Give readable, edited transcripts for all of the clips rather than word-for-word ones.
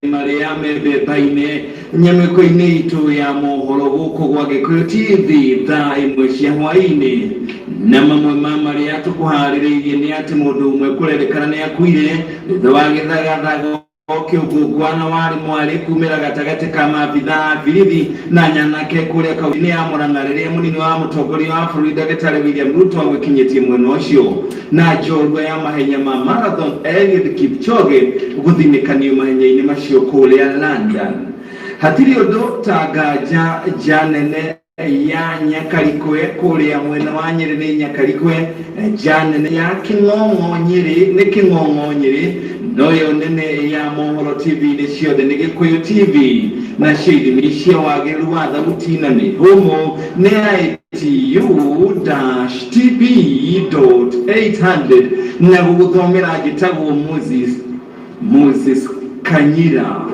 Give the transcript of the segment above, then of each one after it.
Maria mebeba-inĩ nyamĩko-inĩ itũ ya mohoro gũkũ gwa Gĩkũyũ TV thaa ĩmwe cia hwaĩ-inĩ, na mamwe ma marĩa tũkũharĩrĩirie nĩ atĩ mũndũ ũmwe kũrerĩkana nĩ akuire thutha wa gĩthagathago kĩũngũngwana warĩ mwarĩ kumĩra gatagatĩ ka maabitha a borithi na nyanake kũrĩa kaunti-inĩ ya Mũrang'a rĩrĩa mũnini wa mũtongoria wa bũrũri Ndagĩtarĩ William Ruto agĩkinyĩtie mwena ũcio, na njorua ya mahenya ma marathon Eliud Kipchoge gũthinĩkanio mahenya-inĩ macio kũrĩa London. Hatirĩ ũndũ ta nganja nene ya Nyakarikwe kũrĩa mwena wa Nyĩrĩ nĩ Nyakarikwe, nene ya Kĩng'ong'o Nyĩrĩ nĩ Kĩng'ong'o Nyĩrĩ, no yo nene ya mohoro TV-inĩ ciothe nĩ Gĩkũyũ TV, na cio ithimi cia wagĩrĩru wa thauti na mĩhũmũ nĩ ITV.800 na gũgũthomera njĩtagwo Moses Kanyira.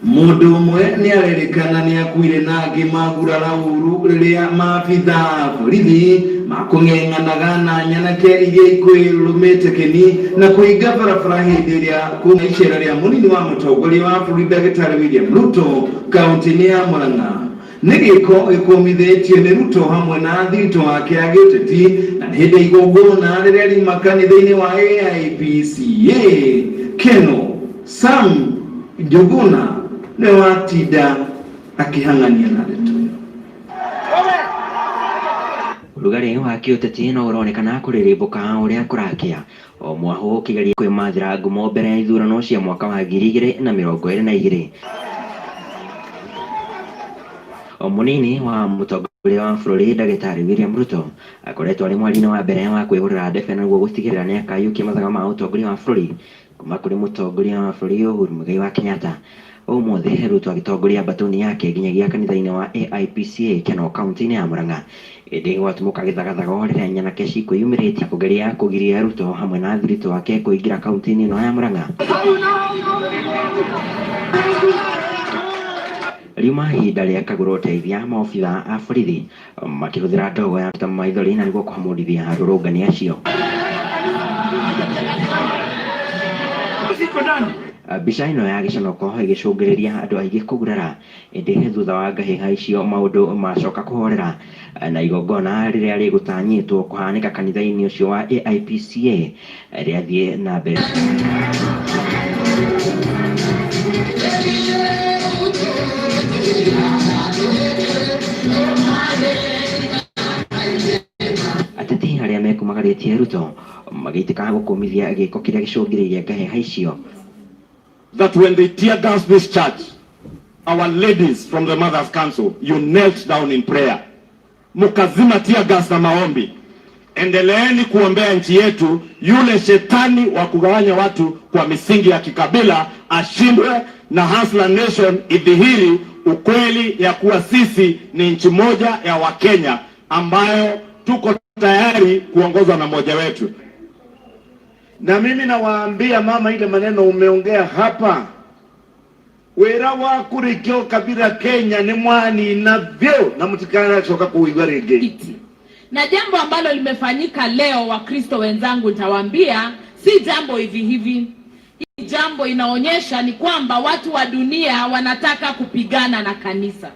Mũndũ ũmwe nĩ arerĩkana nĩ akuire na angĩ magurara ũru rĩrĩa maabitha a borithi makũng'eng'anaga na nyanake iria ikwĩrũmĩte kĩni na kũhinga barabara hĩndĩ ĩrĩa kuma icera rĩa mũnini wa mũtongoria wa bũrũri Ndagĩtarĩ William Ruto kaunti-inĩ ya Mũrang'a. Nĩ gĩko gĩkũmithĩtio nĩ Ruto hamwe na thiritũ wake a gĩũteti, na hĩndĩ igongona rĩrĩa riuma kanitha-inĩ wa AIPCA. Keno Sam Njuguna nĩ watinda akĩhang'ania na ndeto ĩyo. Ũrugarĩ wa kĩũteti no ũronekana kũrĩrĩmbũka ũrĩa kũrakĩa o mwahũ ũkĩgeria kwĩmathĩra ngumo mbere ya ithurano cia mwaka wa 2022. Mũnini wa mũtongoria wa bũrũri Ndagĩtarĩ William Ruto akoretwo arĩ mwari-inĩ wa mbere wa kwĩgũrĩra ndebe nĩguo gũtigĩrĩra nĩ akayũkia mathaga ma ũtongoria wa bũrũri kuma kũrĩ mũtongoria wa bũrũri Uhuru Muigai wa Kenyatta. Ũmũthĩ Ruto agĩtongoria mbatoni yake nginyagia kanitha-inĩ wa AIPCA Keno kaunti-inĩ ya Mũrang'a, ĩndĩ gwatũmũka gĩthagathago rĩrĩa nyanake cikwĩyumĩrĩtie kũgeria kũgiria Ruto hamwe na thiritũ wake kũingĩra kaunti-inĩ ĩno ya Mũrang'a. Riuma ihinda rĩa kagũra ũteithia maobitha a borithi makĩhũthĩra ndogo ya kũruta maithori na nĩguo kũhamũrithia arũrũngani acio. Mbica ĩno ya gĩconoko ĩgĩcũngĩrĩria andũ aingĩ kũgurara, ĩndĩ thutha wa ngahĩha icio maũndũ macoka kũhorera na igongona rĩrĩa rĩgũtanyĩtwo kũhanĩka kanitha-inĩ ũcio wa AIPCA rĩathiĩ na mbere. Ateti arĩa mekumagarĩtie Ruto magĩitĩka gũkũmithia gĩko kĩrĩa gĩcũngĩrĩirie ngahĩha icio. That when they tear gas this church, our ladies from the Mothers Council, you knelt down in prayer. Mukazima tear gas na maombi. Endeleeni kuombea nchi yetu, yule shetani wa kugawanya watu kwa misingi ya kikabila ashindwe, na Hustler Nation idhihiri ukweli ya kuwa sisi ni nchi moja ya Wakenya ambayo tuko tayari kuongozwa na mmoja wetu. Na mimi nawaambia mama, ile maneno umeongea hapa, wera waku rikio kabila Kenya ni mwani na vyo na mtikana choka kuigwa rege. Na jambo ambalo limefanyika leo, Wakristo wenzangu, nitawaambia si jambo hivi hivi. Hii jambo inaonyesha ni kwamba watu wa dunia wanataka kupigana na kanisa.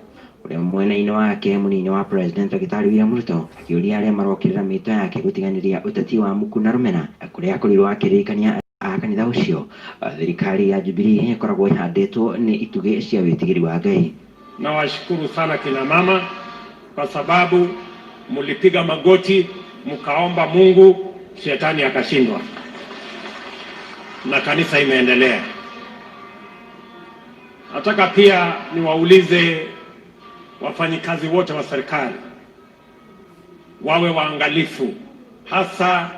Mwena-inĩ wake mũnini wa President Ndagĩtarĩ William Ruto akĩũria arĩa marokĩrĩra mĩto yake gũtiganĩria ũteti wa muku na rũmena, kũrĩa akorirwo akĩririkania a kanitha ũcio thirikari ya Jubilee ĩkoragwo ĩhandĩtwo nĩ itugĩ cia wĩtigĩri wa Ngai. Nawashukuru sana kina mama kwa sababu mulipiga magoti mkaomba Mungu, shetani akashindwa na kanisa imeendelea. Nataka pia niwaulize wafanyikazi wote wa serikali wawe waangalifu, hasa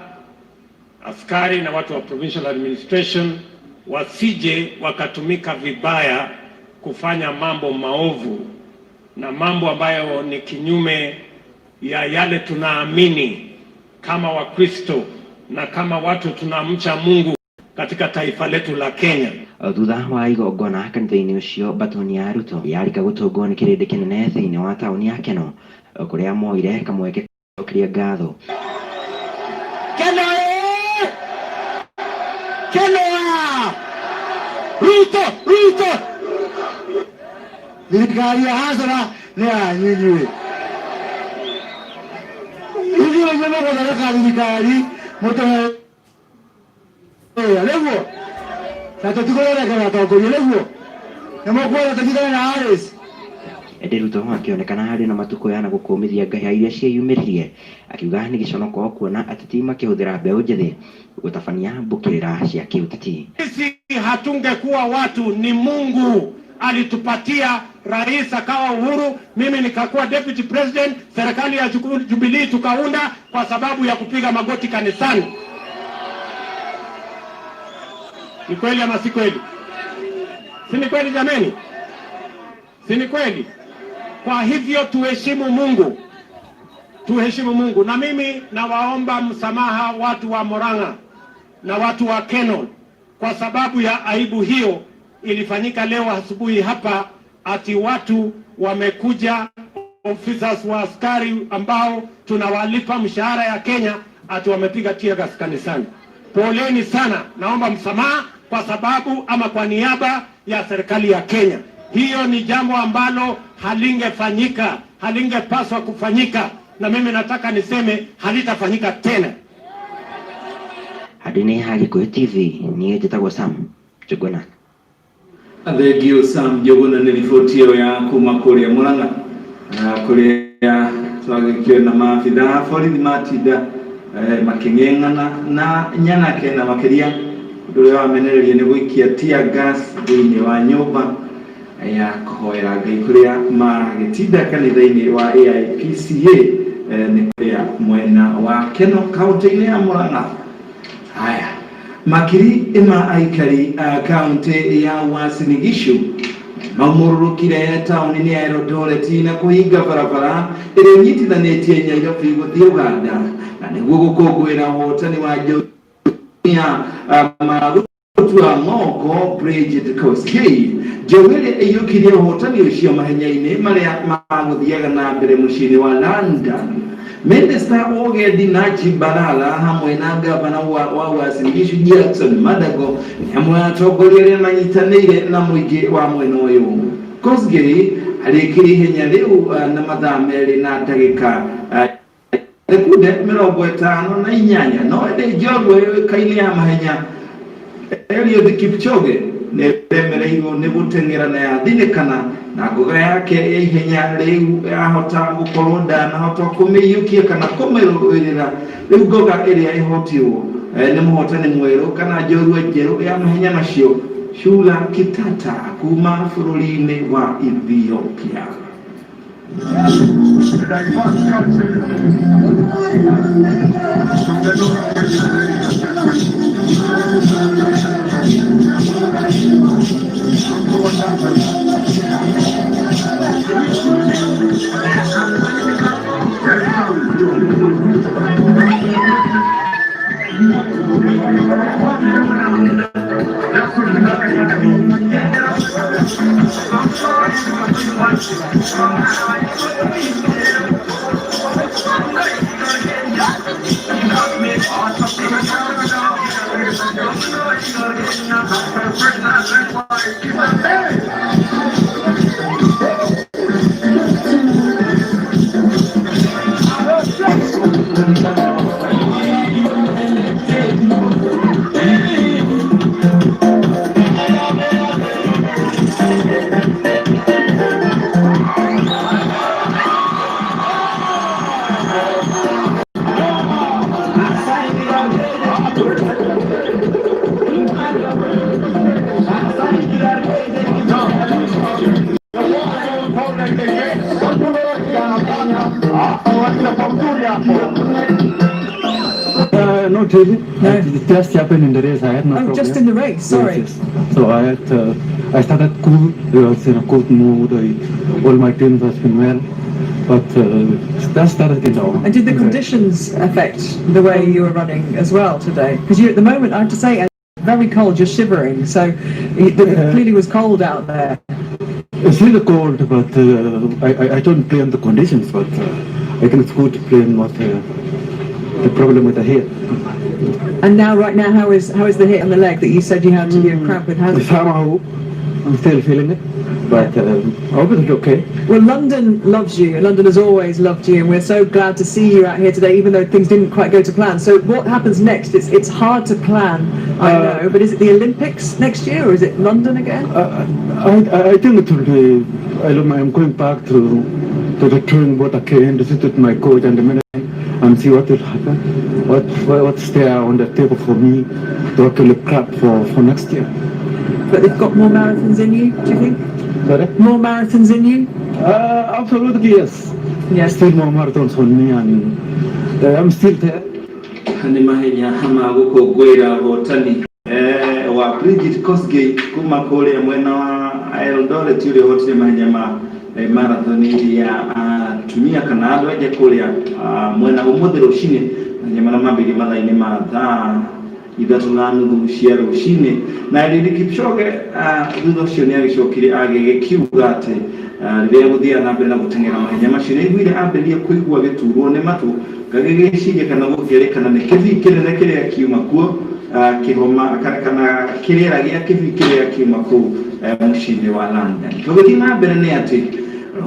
askari na watu wa provincial administration, wasije wakatumika vibaya kufanya mambo maovu na mambo ambayo ni kinyume ya yale tunaamini kama Wakristo na kama watu tunamcha Mungu katika taifa letu la Kenya. Thutha wa igongona kanitha-inĩ ũcio mbatoni ya Ruto yarĩka gũtũngwo nĩ kĩrĩndĩ kĩnene thĩinĩ wa taũni ya Keno, kũrĩa moire kamweke gũcokeria ngatho. Keno! Keno! Ruto. Thirikari ya hasara nĩ yanyu inyuĩ. Ithuĩ nĩ mũgũthondeka thirikari mũtũhe wĩra nĩguo, na tũtikũrerekera atongoria nĩguo, nĩ mũkwenda tũtigane na Alice. Ĩndĩ Ruto akĩonekana harĩ na matukũ yana gũkũmithia ngahĩha iria ciĩyumĩririe, akiuga nĩ gĩconoko kuona ateti makĩhũthĩra mbeũ njĩthĩ gũtabania mbũkĩrĩra cia kĩũteti. Sisi hatungekuwa watu, ni Mungu alitupatia rais akawa Uhuru, mimi nikakuwa deputy president, serikali ya Jubilee tukaunda kwa sababu ya kupiga magoti kanisani. Ni kweli ama si kweli? Si ni kweli jameni? Si ni kweli? Kwa hivyo tuheshimu Mungu. Tuheshimu Mungu. Na mimi nawaomba msamaha watu wa Murang'a na watu wa Kenon kwa sababu ya aibu hiyo ilifanyika leo asubuhi hapa, ati watu wamekuja, officers wa askari ambao tunawalipa mshahara ya Kenya, ati wamepiga tear gas kanisani. Poleni sana, naomba msamaha kwa sababu ama kwa niaba ya serikali ya Kenya. Hiyo ni jambo ambalo halingefanyika, halingepaswa kufanyika, na mimi nataka niseme halitafanyika tena. Hadini hali kwa TV ni Njĩtagwo Sam Njuguna. Thengio Sam Njuguna nĩ riboti ĩyo ya kuma kũrĩa Murang'a, kũrĩa twagĩkio na maabitha borithi matinda makĩng'eng'ana na nyanake na makĩria ũndũ ũrĩa wamenereria nĩ gũikia tear gas thĩinĩ wa nyũmba ya kũhoera Ngai kũrĩa magĩtinda kanitha-inĩ wa AIPCA nĩ kũrĩa mwena wa Keno kaunti-inĩ ya Murang'a. Haya, makiri ma aikari kaunti ya Uasin Gishu maumũrũrũkire taũni-inĩ ya Eldoret na kũhinga barabara ĩrĩa ĩnyitithanĩtie Nairobi gũthiĩ Uganda, na nĩguo gũkũngũĩra ũhotani wa Joia Magutua Moko Bridget Kosgei. Joia ĩiyũkirie ũhotani ũcio mahenya-inĩ marĩa magũthiaga na mbere mũciĩ-inĩ wa London. Minister Ogendi Najib Balala hamwe na gavana wa Uasin Gishu Jackson Madago nĩ hamwe atongoria arĩa manyitanĩire na mũingĩ wa mwena ũyũ. Kosgei arĩkirie ihenya rĩu na mathaa merĩ na ndagĩka sekunde 58, no ĩndĩ njorua yũĩkaine ya mahenya Eliud Kipchoge nĩ remereirwo nĩ gũteng'era na yathinĩkana, na ngoga yake ya ihenya rĩu yahota gũkorwo ndanahota kũmĩiyũkia kana kũmĩrũĩrĩra. Rĩu ngoga ĩrĩa ĩhotirwo nĩ mũhotani mwerũ kana njorua njerũ ya mahenya macio Shula Kitata kuma bũrũri-inĩ wa Ethiopia. Not really. No. It just happened in the race. I had no problem. Just in the race. Sorry. Yes. So I started cool. I was in a good mood. All my team has been well, but that started it all. And did the conditions affect the way you were running as well today? Because you, at the moment, I have to say, very cold. You're shivering. So it clearly was cold out there. It's really cold, but I don't blame the conditions. But I think it's good to blame what the problem with the hair. And now, right now, how is the hit on the leg that you said you had to be cramp with? How's it? Somehow, I'm still feeling it, but obviously okay. Well, London loves you. London has always loved you, and we're so glad to see you out here today, even though things didn't quite go to plan. So what happens next? It's hard to plan, I know, but is it the Olympics next year, or is it London again? I think it will be, I'm going back to the training board again to sit with my coach and the management and see what will happen, what's there on the table for me to actually prep for next year. But they've got more marathons in you, do you think? Sorry? More marathons in you? Absolutely, yes. Yes. Still more marathons on me, and I'm still there. Ni mahenya hama gukungwira hotani wa Bridget Kosgei kuma kule mwena wa Eldoret yule hoteli mahenya marathon ya tumia kana ando aje kule mwena umuthiro ushine mahenya mabiri mathaini mathaa ithatu na nuthu cia rucini na Eliud Kipchoge thutha ucio ni agicokire agikiuga ati riria guthia na mbere na gutengera mahenya macio ni igwire amberie kuigua giturwo ni matu gagigiciria kana gugerekana ni kivikire na kiria kiuma kuo kihoma kana kirira gia kivikire kiuma ku mucini wa London. Tugithii na mbere ni ati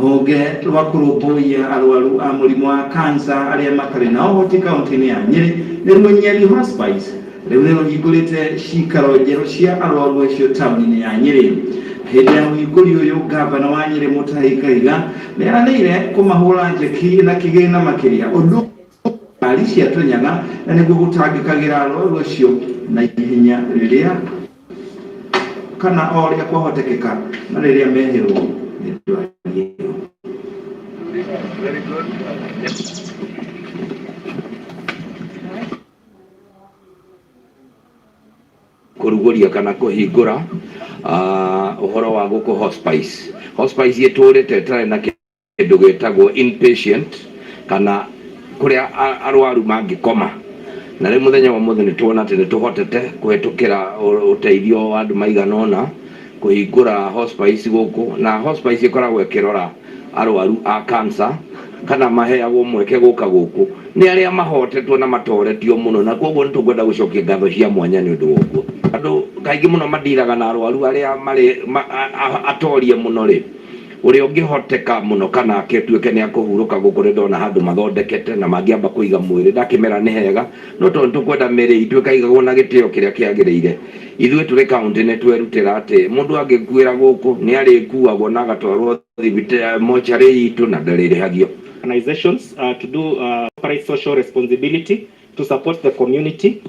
honge rwa kurumbuia arwaru a murimu wa cancer aria makari na uhoti kaunti-ini ya Nyeri ni Nyeri Hospice riu ni ruhingurite cikaro njeru cia arwaru acio tauni-ini ya Nyeri. Hindi ya uhinguri uyu gavana wa Nyeri Mutahi Kahiga ni aranire kumahura njeki na kigina makiria undu ari cia tunyaga na niguo gutangikagira arwaru acio na ihenya riria kana oria kwahotekeka na riria mehirwo ni ndwari iyo. Very good. Kuruguria kana kuhingura uhoro wa guku hospice iturite tare na kindu gitagwo inpatient kana kuria arwaru mangikoma na ri muthenya wa muthe ni tuona ati ni tuhotete kuhetukira uteithio wa andu maiganona kuhingura hospice guku na hospice ikoragwo ikirora arwaru a cancer kana maheagwo mweke guka guku ni aria mahotetwo na matoretio muno na koguo nitugwenda gucokia ngatho cia mwanya ni undu woguo andu kaingi muno madiraga na arwaru aria mari atorie muno ri uria ungihoteka muno kana aketuike ni akuhuruka guku ndona handu mathondekete na mangiamba kuiga mwiri ndakimera ni hega no tondu tukwenda meri ituika igagwo na gitio kiria kiagiriire ithue turi county ne twerutira ati mundu angikuira guku ni ari kuagwo na agatwarwo mochari itu na ndarihagio organizations to do corporate social responsibility to support the community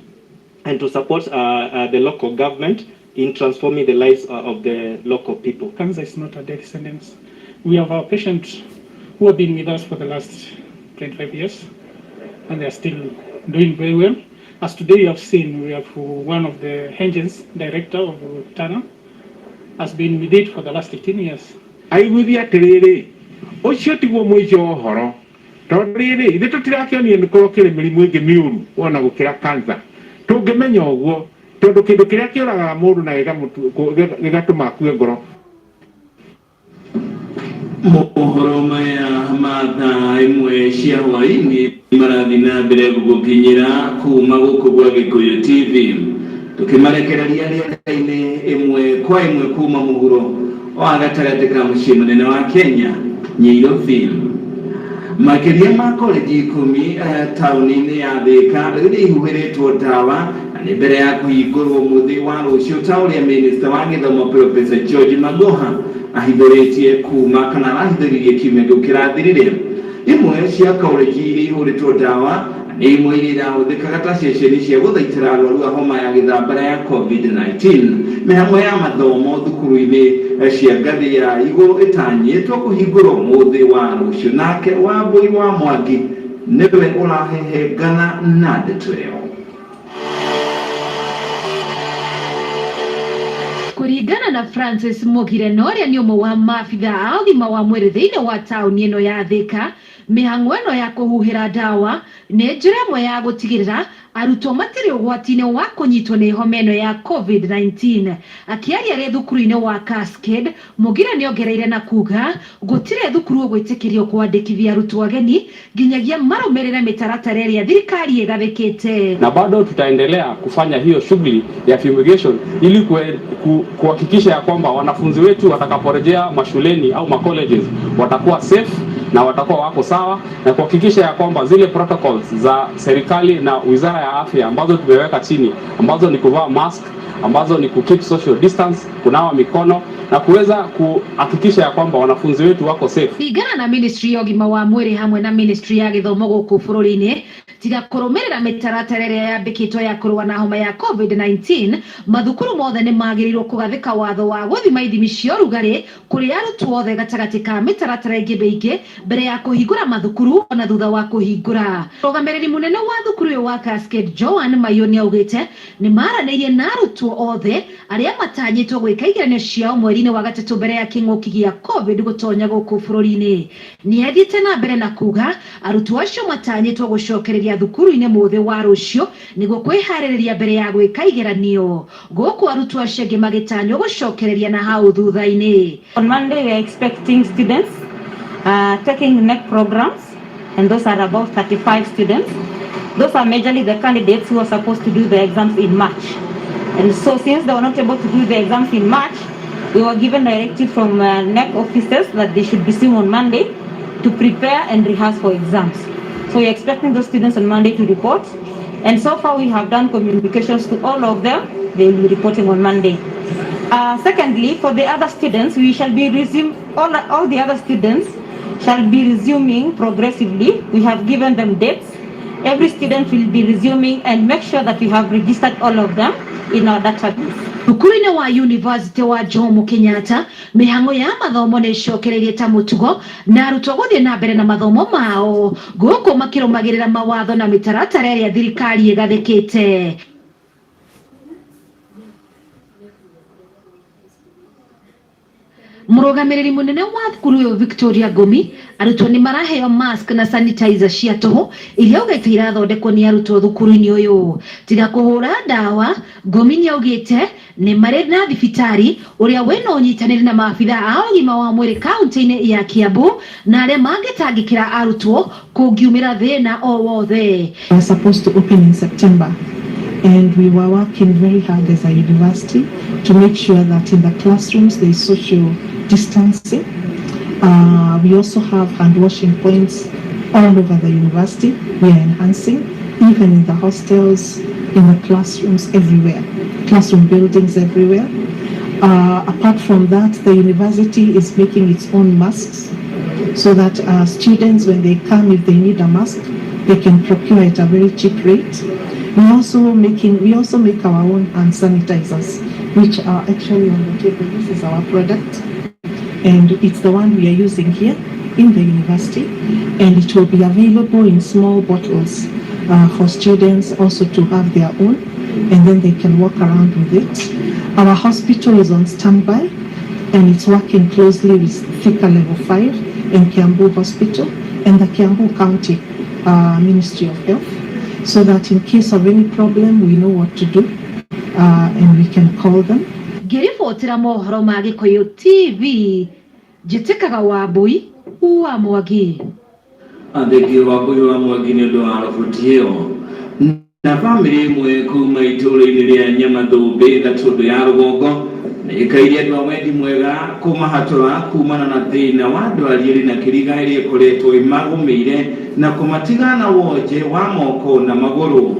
and to support the local government in transforming the lives of the local people. Cancer is not a death sentence. We have our patients who have been with us for the last 25 years and they are still doing very well. As today you have seen, we have one of the engines director of Tana has been with it for the last 15 years. Aiguithia atiriri ucio tiguo mwijo horo toriri ithe tutirakionio ni korokire mirimu ingi miuru wona gukira cancer tungimenya uguo tondu kindu kiria kiuraga mundu na gigatuma akue ngoro. Mohoro maya mathaa imwe cia hwaini marathi na mbere gugukinyira kuma guku gwa Gikuyu TV tukimarekereria rienda-ini imwe kwa imwe kuma muhuro wa gatagati ka mucii munene wa Kenya Nyairobi. Makiria ma college 10 tauni-ini ya Thika riu ihuhiritwo ndawa na ni mbere ya kuhingurwo muthi wa rucio ta uria minister wa githomo Professor George Magoha ahithuritie kuma kana ahithuririe kiumia kirathirire. Imwe cia college iria ihuhiritwo ndawa ni imwe iria irahuthikaga ta ceceni cia guthaitira arwaru a homa ya githambara ya COVID-19. Mĩhang'o ya mathomo thukuru-ini cia ngathĩ ya igũrũ ĩtanyĩtwo kũhingũrwo mũthĩ wa rũciũ. Nake Wambui wa Mwangi niwe ũrahehengana na ndeto ĩyo. Kuringana na Francis Mugire noria ni umwe wa maabitha a ũgima wa mwĩrĩ thĩinĩ wa taũni ĩno ya Thika, mĩhang'o ĩno ya kũhuhĩra ndawa nĩ njĩra ĩmwe ya gũtigĩrĩra arutwo matire ũgwati-inĩ wa kũnyitwo nĩ homa ĩno ya COVID-19. Akĩaria rĩ thukuru-inĩ wa Cascade, Mugira nĩongereire na kuga gũtirĩ thukuru ũgwĩtĩkĩrio kwandĩkithia arutwo ageni nginyagia marũmĩrĩre mĩtaratara ĩrĩa thirikari ĩgathĩkĩte. Na bado tutaendelea kufanya hiyo shughuli ya fumigation ili kuhakikisha ya kwamba wanafunzi wetu watakaporejea mashuleni au macolleges watakuwa safe na watakuwa wako sawa, na kuhakikisha ya kwamba zile protocols za serikali na Wizara ya Afya ambazo tumeweka chini, ambazo ni kuvaa mask, ambazo ni keep social distance, kunawa mikono na kuweza kuhakikisha ya kwamba wanafunzi wetu wako safe. Igana na Ministry ya Ũgima wa Mwĩrĩ hamwe na Ministry ya Gĩthomo gũkũ bũrũri-inĩ tiga kũrũmĩrĩra mĩtaratara ĩrĩa yambĩkĩtwo ya kũrũa na homa ya COVID-19, mathukuru mothe nĩ magĩrĩirwo kũgathĩka watho wa gũthima ithimi cia ũrugarĩ kũrĩ arutwo othe gatagatĩ ka mĩtaratara ĩngĩ mĩingĩ mbere ya kũhingũra mathukuru na thutha wa kũhingũra. Mũrũgamĩrĩri mũnene wa thukuru ũyũ wa Cascade Joan Mayo nĩaugĩte nĩ maranĩirie na arutwo othe arĩa matanyĩtwo gwĩka igeranio ciao mweri-inĩ wa gatatũ mbere ya kĩng'ũki gĩa COVID gũtonya gũkũ bũrũri-inĩ. Nĩathiĩte na mbere na kuga arutwo acio matanyĩtwo gũcokereria thukuru-inĩ mũthĩ wa rũciũ nĩguo kwĩharĩrĩria mbere ya gwĩka igeranio. Gũkũ arutwo acio angĩ magĩtanywo gũcokereria na hau thutha-inĩ. On Monday we are expecting students taking NEC programs, and those are about 35 students. Those are majorly the candidates who are supposed to do the exams in March. And so since they were not able to do the exams in March, we were given directive from NEC officers that they should resume on Monday to prepare and rehearse for exams. So we're expecting those students on Monday to report. And so far we have done communications to all of them. They will be reporting on Monday. Secondly, for the other students, we shall be all the other students shall be resuming progressively. We have given them dates. Every student will be resuming and make sure that we have registered all of them in our database. Thukuru-inĩ wa University wa Jomo Kenyatta, mĩhang'o ya mathomo nĩ ĩcokereirie ta mũtugo na arutwo gũthiĩ na mbere na mathomo mao gũkũ makĩrũmagĩrĩra mawatho na mĩtaratara ĩrĩa thirikari ĩgathĩkĩte. Mũrũgamĩrĩri mũnene wa thukuru ũyũ Victoria Gomi, arutwo nĩ maraheo mask na sanitizer cia tũhũ iria augĩte irathondekwo nĩ arutwo thukuru-inĩ ũyũ. Tiga kũhũra ndawa, Gomi nĩaugĩte nĩ marĩ na thibitarĩ ũrĩa wĩna ũnyitanĩri na maabitha a ũgima wa mwĩrĩ kaunti-inĩ ya Kiambu na arĩa mangĩtangĩkĩra arutwo kũngiumĩra thĩna o wothe. We were supposed to open in September, and we were working very hard as a university to make sure that in the classrooms there is social distancing. We also have hand washing points all over the university. We are enhancing, even in the hostels, in the classrooms, everywhere, classroom buildings everywhere. Apart from that, the university is making its own masks so that students, when they come, if they need a mask, they can procure at a very cheap rate. We also make our own hand sanitizers, which are actually on the table. This is our product, and it's the one we are using here in the university, and it will be available in small bottles for students also to have their own, and then they can walk around with it. Our hospital is on standby, and it's working closely with Thika Level 5 and Kiambu Hospital and the Kiambu County Ministry of Health, so that in case of any problem we know what to do and we can call them. Ngĩribotera mohoro ma Gĩkũyũ TV, njĩtĩkaga Wambui wa Mwangi. Atheki Wambui wa Mwangi nĩ ũndũ wa riboti ĩyo. Na bamĩrĩ ĩmwe kuma itũũra-inĩ rĩa Nyamathũmbĩ Gatũndũ ya rũgongo nĩ ĩkaire andũ a wendi mwega kũmahatũra kumana na thĩna wa ndwari ĩrĩ na kĩriga ĩrĩa ĩkoretwo ĩmagũmĩire na kũmatiga na wonje wa moko na magũrũ.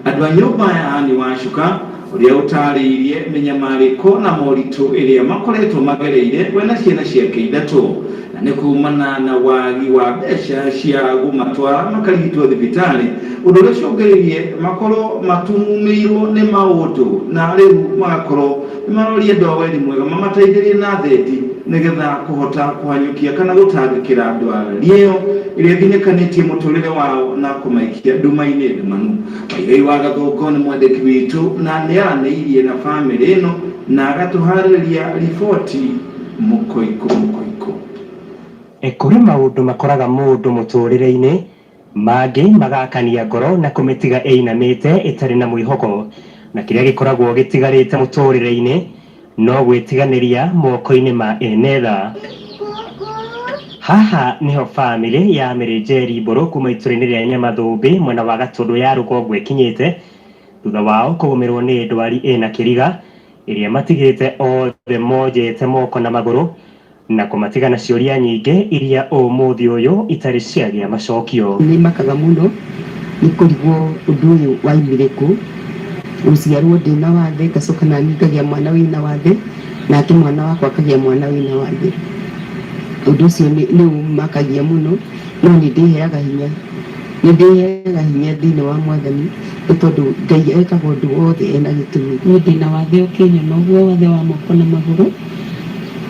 Andũ a nyũmba ya Anne Wacuka ũrĩa ũtarĩirie mĩnyamarĩko na moritũ ĩrĩa makoretwo magereire we na ciana ciake ithatũ, na nĩ kumana na wagi wa mbeca cia gũmatwara makarigitwo thibitarĩ, ũndũ ũrĩa ũcũngĩrĩirie makorwo matumumĩirwo nĩ maũndũ na rĩu magakorwo nĩmaroria andũ a wendi mwega mamateithĩrie na theti nĩgetha kũhota kũhanyũkia kana gũtangĩkĩra ndwari ĩyo ĩrĩa ĩthinĩkanĩtie mũtũrĩre wao na kũmaikia nduma-inĩ ndumanu. Waigai wa Gathũngũ nĩ mwandĩki witũ na nĩaranĩirie na bamĩrĩ ĩno na agatũharĩrĩria riboti mũkoiko. Kũrĩ maũndũ makoraga mũndũ mũtũrĩre-inĩ mangĩ magakania ngoro na kũmĩtiga ĩinamĩte ĩtarĩ na mwĩhoko, na kĩrĩa gĩkoragwo gĩtigarĩte mũtũrĩre-inĩ no gwĩtiganĩria moko-inĩ ma ene tha. Haha niho family ya Mĩrĩnjeri Mbũrũ kuma itũra-inĩ rĩa Nyamathũmbĩ mwena wa Gatũndũ ya rũgongo ĩkinyĩte thutha wao kũgũmĩrwo nĩ ndwari ĩna kĩriga ĩrĩa matigĩte othe monjete moko na magũrũ na kũmatiga na ciũria nyingĩ iria ũmũthĩ ũyũ itarĩ ciagĩa macokio. Nĩ makaga mũno nĩ kũrigwo ũndũ ũyũ waumire kũ, gũciarwo ndĩna wathe ngacoka nani ngagĩa mwana wĩna wathe nake mwana wakwa akagĩa mwana wĩna wathe. Ũndũ ũcio nĩ ũmakagia mũno no nĩ ndĩheaga hinya thĩinĩ wa Mwathani nĩ tondũ Ngai ekaga ũndũ wothe ena gĩtũmi. Niĩ ndĩna wathe ũkĩnyona ũguo wathe wa moko na magũrũ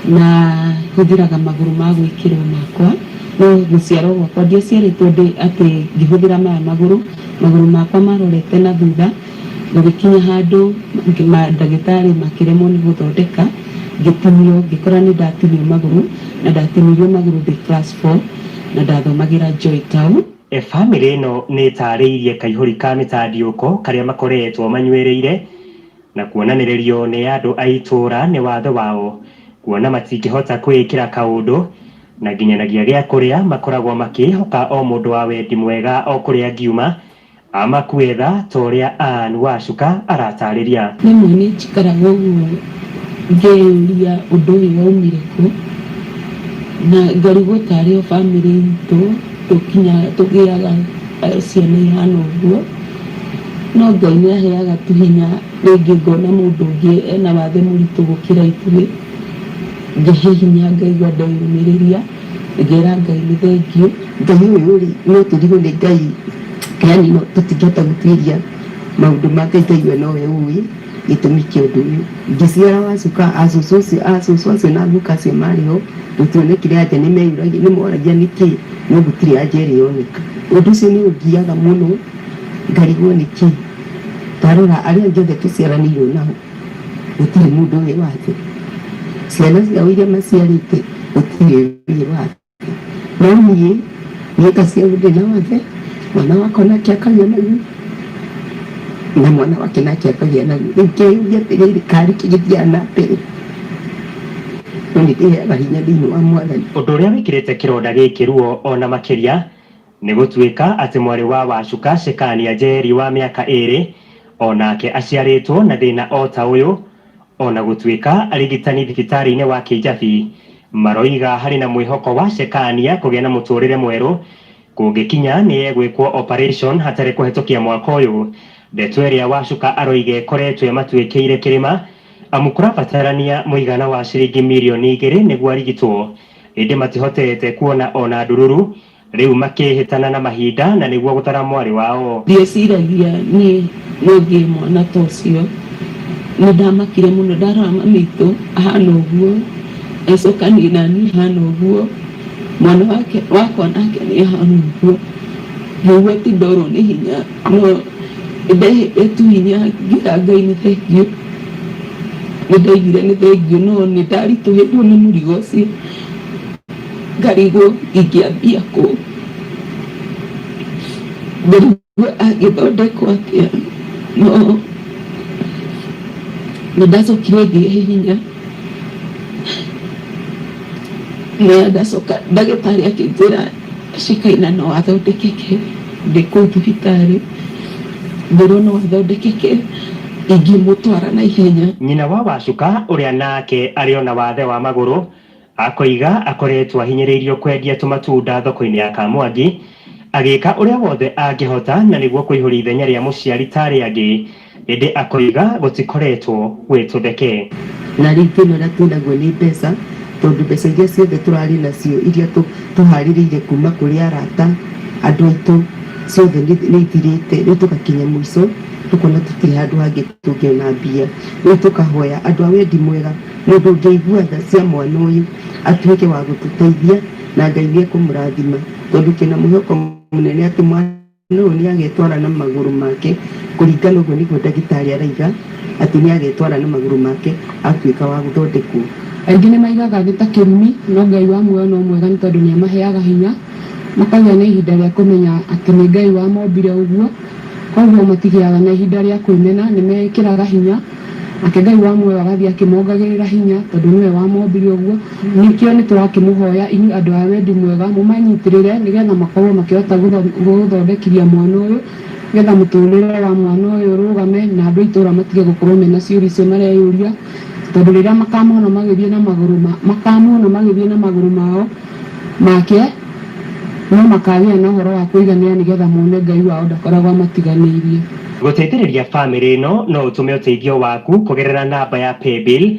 na hũthĩraga magũrũ ma gwĩkĩrwo makwa, no gũciarwo gwakwa ndiaciarĩtwo atĩ ngĩhũthĩra maya magũrũ makwa marorete na thutha, gũgĩkinya handũ mandagĩtarĩ makĩremwo nĩ gũthondeka ngĩtinio, ngĩkora nĩ ndatinio magũrũ na ndatinirio magũrũ ndĩ class 4 na ndathomagĩra Joy Town. Family ĩno nĩ ĩtarĩirie kaihũri ka mĩtandiũko karĩa makoretwo manyuĩrĩire na kuonanĩrĩrio nĩ andũ a itũra nĩ wathe wao kuona matingĩhota kwĩkĩra kaũndũ na nginyanagia gĩa kũrĩa makoragwo makĩhoka o mũndũ wa wendi mwega o kũrĩa ngiuma amakuetha ta ũrĩa Ann Wacuka aratarĩria. Rĩmwe nĩ njikaraga ũguo ngeyũria ũndũ ũyũ waumire kũ na ngarigwo tarĩ o bamĩrĩ itũ tũgĩaga ciana ihana ũguo, no Ngai nĩ aheaga tu hinya. Rĩngĩ ngona mũndũ ũngĩ ena wathe mũritũ gũkĩra ithuĩ ngĩhe hinya ngaigua ndeyũmĩrĩria ngera Ngai nĩ thengiũ. Ngai ũyũ rĩ no tũrigwo nĩ Ngai, yani no tũtingĩhota gũtuĩria maũndũ ma Ngai. Ngai we nowe ũĩ gĩtũmi kĩa ũndũ ũyũ. Ngĩciara Wacuka acũcũ acio na guka acio marĩ ho gũtionekire anja nĩ meyũragia nĩ moragia nĩkĩ no gũtirĩ anja ĩrĩ yoneka. Ũndũ ũcio nĩ ũngiaga mũno ngarigwo nĩkĩ tarora arĩa angĩ othe tũciaranĩirwo nao gũtirĩ mũndũ ũrĩ wathe, ciana ciao iria maciarĩte gũtirĩ ũrĩ wathe, no niĩ ngaciarwo ndĩna wathe, mwana wakwa nake akagĩa naguo na mwana wake nake akagĩa naguo. Rĩu ngeyũria atĩrĩrĩ karĩ kĩgĩthiaga na mbere no nĩ ndĩheaga hinya thĩinĩ wa Mwathani. Ũndũ ũrĩa wĩkĩrĩte kĩronda gĩkĩ ruo ona makĩria nĩ gũtuĩka atĩ mwarĩ wa Wacuka Shekania Njeri wa mĩaka 2 onake aciarĩtwo na thĩna o ta ũyũ, ona gũtuĩka arigitani thibitarĩ-inĩ wa Kĩjabi maroiga harĩ na mwĩhoko wa Shekania kũgĩa na mũtũrĩre mwerũ kũngĩkinya nĩ egwĩkwo operation hatarĩ kũhetũkia mwaka ũyũ. Ndeto ĩrĩa Wacuka aroiga ĩkoretwo ĩmatuĩkĩire kĩrĩma amu kũrabatarania mũigana wa ciringi mirioni 2 nĩguo arigitwo, ĩndĩ matihotete kuona ona ndururu, rĩu makĩhĩtana na mahinda na nĩguo gũtara mwarĩ wao. Ndieciragia niĩ no ngĩe mwana ta ũcio, nĩ ndamakire mũno ndarora mami witũ ahana ũguo, acoka niĩ nani ahana ũguo, mwana wakwa nake nĩ ahana ũguo. Nĩguo ti ndorwo nĩ hinya no ndehete tu hinya ngira Ngai nĩ thengiũ, nĩ ndaigire nĩ thengiũ no nĩ ndaritũhĩrwo nĩ mũrigo ũcio ngarigwo ingĩambia kũ, ngarigwo agĩthondekwo atĩa, no nĩ ndacokire ngĩhe hinya na ndacoka ndagĩtarĩ akĩnjĩra Shikaina no athondekeke ndĩ kũu thibitarĩ, ngĩrwo no athondekeke ingĩmũtwara na ihenya. Nyina wa Wacuka ũrĩa nake arĩ ona wathe wa magũrũ akoiga akoretwo ahinyĩrĩirio kwendia tũmatunda thoko-inĩ ya Kamwangi, agĩka ũrĩa wothe angĩhota na nĩguo kũihũria ithenya rĩa mũciari tarĩ angĩ, ĩndĩ akoiga gũtikoretwo gwĩtũtheke. Na rĩu ĩno ĩrĩa twĩnaguo nĩ mbeca, tondũ mbeca iria ciothe tũrarĩ nacio iria tũharĩrĩire kuma kũrĩ arata andũ aitũ ciothe nĩ ithirĩte. Rĩu tũgakinya mũico tũkona tũtirĩ handũ hangĩ tũngĩona mbia, rĩu tũkahoya andũ a wendi mwega, mũndũ ũngĩigua tha cia mwana ũyũ atuĩke wa gũtũteithia na Ngai nĩ ekũmũrathima, tondũ kĩna mwĩhoko mũnene atĩ mwana ũyũ nĩ agetwara na magũrũ make, kũringana ũguo nĩguo ndagĩtarĩ arauga atĩ nĩ agetwara na magũrũ make atuĩka wa gũthondekwo. Aingĩ nĩ maigaga thĩ ta kĩrumi, no Ngai wa muoyo no mwega nĩ tondũ nĩ amaheaga hinya makagĩa na ihinda rĩa kũmenya atĩ nĩ Ngai wamombire ũguo, koguo matigĩaga na ihinda rĩa kwĩmena, nĩ mekĩraga hinya, nake Ngai wa muoyo agathiĩ akĩmongagĩrĩra hinya tondũ nĩwe wamombire ũguo. Nĩkĩo nĩ tũrakĩmũhoya inyuĩ andũ a wendi mwega mũmanyitĩrĩre nĩgetha makorwo makĩhota gũthondekithia mwana ũyũ, nĩgetha mũtũrĩre wa mwana ũyũ ũrũgame na andũ a itũũra matige gũkorwo mena ciũria icio mareyũria, tondũ rĩrĩa makamona magĩthiĩ na magũrũ mao make no makagĩa na ũhoro wa kũigania nĩgetha mone Ngai wao ndakoragwo amatiganĩirie. Gũteithĩrĩria bamĩrĩ ĩno no ũtũme ũteithio waku kũgerera namba ya paybill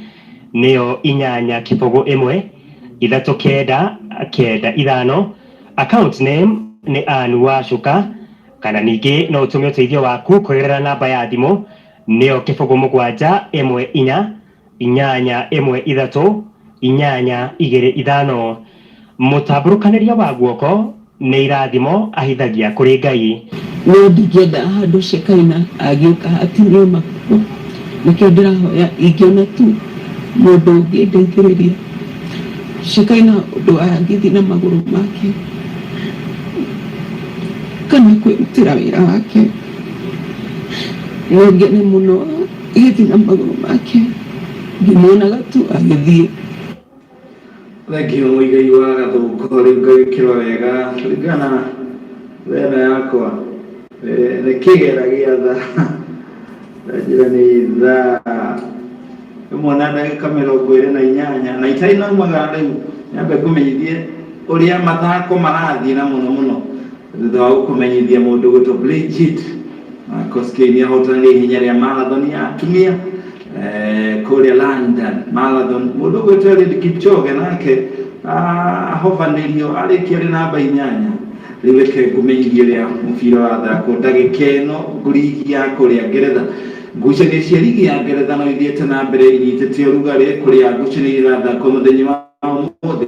nĩyo 8-1-3-9-5. Account name nĩ Ann Wacuka, kana ningĩ no ũtũme ũteithio waku kũgerera namba ya thimũ nĩyo 714-813-825. Mũtambũrũkanĩria wa guoko nĩ irathimo ahithagia kũrĩ Ngai. No ndingĩenda handũ Shekaina agĩũka hatinio makuo, nĩkĩo ndĩrahoya ingĩona tu mũndũ ũngĩndeithĩrĩria. Shekaina ũndũ angĩthiĩ na magũrũ make kana kwĩrutĩra wĩra wake, no ngene mũno agĩthiĩ na magũrũ make, ngĩmuonaga tu agĩthiĩ. Thengio Mũigai wa Gathũngũ, rĩu ngagĩkĩrwo wega kũringana na thena yakwa nĩ kĩgera gĩa tha njĩra nĩ thaa ĩmwe na ndagĩka 28 na itarĩ naumaga rĩu nyambe kũmenyithie ũrĩa mathako marathiĩ na mũno thutha wa gũkũmenyithia mũndũ gwĩtwo Bridget Kosgei nĩ ahotanĩire ihenya rĩa marathon ya atumia kũrĩa London marathon. Mũndũ gwĩtwo Eliud Kipchoge nake ahobanĩrio arĩkia arĩ namba 8. Rĩu reke ngũmenyithie ũrĩa mũbira wa thako ndagĩka ĩno ligi ya kũrĩa Ngeretha. Ngucanio cia ligi ya Ngeretha no ithiĩte na mbere inyitĩte ũrugarĩ kũrĩa ngucanio irathako mũthenya wa ũmũthĩ.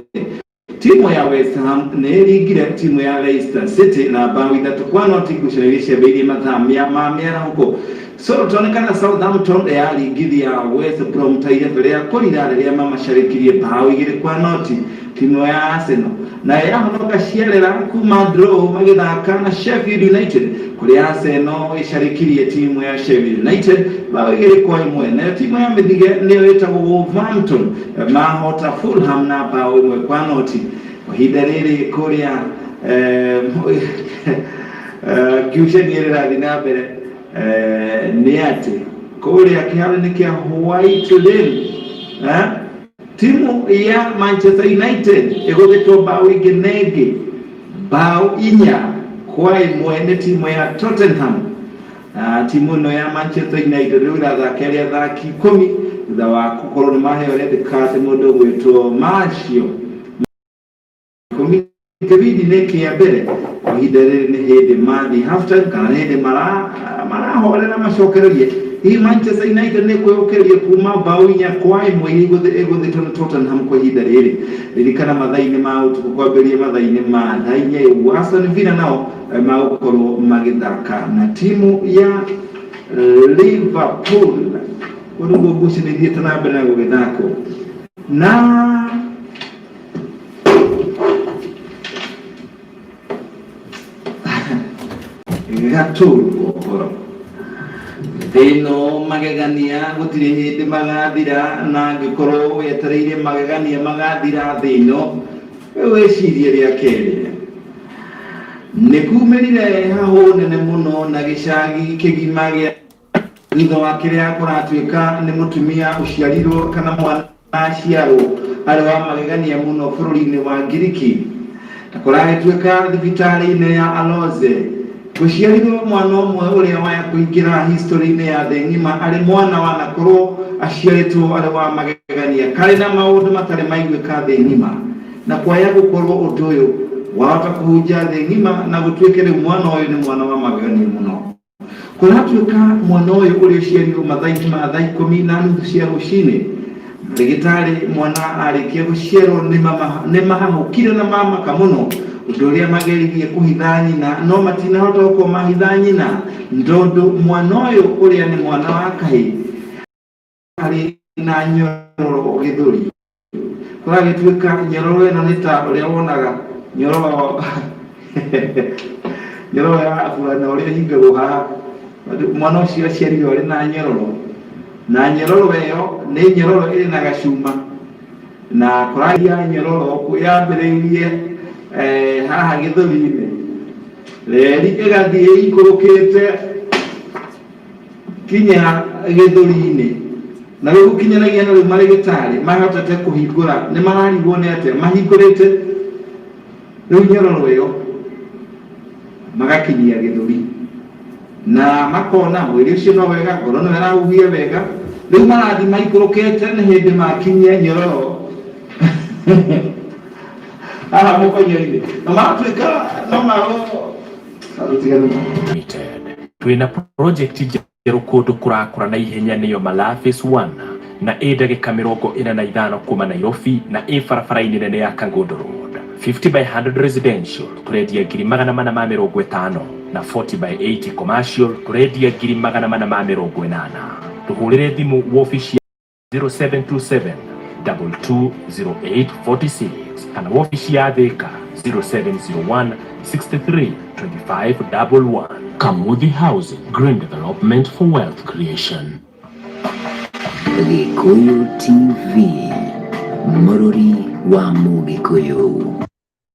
Timu ya West Ham nĩ ĩringire timu ya Leicester City na bao 3-0 ngucanio iria ciambĩrĩirie mathaa ma mĩaraho. Southampton kana Southampton yaringithia West Brom mbere ya kũrira rĩrĩa mamacarikirie bao 2-0 timu ya Arsenal, na yahonoka ciarera kuma draw magĩthaka na Sheffield United kũrĩa Arsenal ĩcarikirie timu ya Sheffield United bao 2-1. Na timu ya Mĩthige nĩyo ĩtagwo Wolverhampton mahota Fulham na bao 1-0. Kwa ihinda rĩrĩ kũrĩa ngucanio ĩrathiĩ na mbere nĩ atĩ kũrĩa kĩharo-inĩ kĩa White Lane timu ya Manchester United ĩgũthĩtwo bao ingĩ na ingĩ, bao 4-1 nĩ timu ya Tottenham. Timu ĩno ya Manchester United rĩu ĩrathaka arĩ athaki 10 thutha wa gũkorwo nĩ maheo red card mũndũ gwĩtwo Martial. Kĩbindi nĩ kĩa mbere ihinda rĩrĩ nĩ hĩndĩ mathi halftime kana nĩ hĩndĩ marahorera macokererie. Hii Manchester United nĩ kwĩhokereria kuma bao 4-1 ĩgũthĩtwo nĩ Tottenham kwa ihinda rĩrĩ. Ririkana mathaa-inĩ ma ũtukũ kwambĩrĩria mathaa-inĩ ma thaa 4 Aston Villa nao magũkorwo magĩthaka na timu ya Liverpool. Ũndũ ngucanio ithiĩte na mbere na gũgĩthakwo na gatũrwo thĩno magegania gũtirĩ hĩndĩ magathira, na angĩkorwo wetereire magegania magathira thĩno wĩcirie rĩa kerĩ nĩ kumĩrire hahũ nene mũno na gĩcagi kĩgima gĩa thutha wa kĩrĩa kũratuĩka nĩ mũtumia ũciarirwo kana mwana aciarwo arĩ wa magegania mũno bũrũri-inĩ wa Ngiriki. Kũragĩtuĩka thibitarĩ-inĩ ya Aloze gũciarirwo mwana ũmwe ũrĩa waya kũingĩra history-inĩ ya thĩ ng'ima arĩ mwana wanakorwo aciarĩtwo arĩ wa magegania karĩ na maũndũ matarĩ maiguĩka thĩ ng'ima, na kwaya gũkorwo ũndũ ũyũ wahota kũhunja thĩ ng'ima na gũtuĩke rĩu mwana ũyũ nĩ mwana wa magegania mũno. Kũratuĩka mwana ũyũ ũrĩa ũciarirwo mathaa-inĩ ma thaa 10:30 cia rũcinĩ, ndagĩtarĩ mwana arĩkia gũciarwo nĩ mahahũkire na mamaka mũno ũndũ ũrĩa mageririe kũhitha nyina no matinahota gũkorwo mahitha nyina tondũ mwana ũyũ ũrĩa nĩ mwana wa kahĩĩ arĩ na nyororo gĩthũri. Kũragĩtuĩka nyororo ĩno nĩ ta ũrĩa wonaga nyororo nyororo ya fulana uri hingagwo ha mwana ucio aciarirwo ari na nyororo, na nyororo ĩyo nĩ nyororo ĩrĩ na gacuma, na kũragia nyororo yambĩrĩirie haha gĩthũri-inĩ, reri ĩgathiĩ ikũrũkĩte kinya gĩthũri-inĩ, na rĩu gũkinyanagia na rĩu marĩgĩtarĩ mahotete kũhingũra, nĩ mararigwo nĩ atĩa mahingũrĩte rĩu nyororo ĩyo magakinyia gĩthũri, na makona mwĩrĩ ũcio no wega, ngoro no ĩrahuhia wega, rĩu marathiĩ maikũrũkĩte nĩ hĩndĩ makinyia nyororo haha mũkonyo-inĩ, na matuĩka no twĩna project njerũ kũndũ kũrakũra na ihenya nĩyo Malaa Phase 1 na ĩ ndagĩka 45 kuma Nairobi na ĩ barabara-inĩ nene ya Kangondo Road. 50 by 100 residential tũrendia 450 na 40 by 80 commercial tũrendia 480. Tũhũrĩre thimũ wobici 0727 220846 kana wobici ya Thika 0701 63 2511. Kamuthi Housing, green development for wealth creation. Gikuyu TV, Mururi wa Mugikuyu.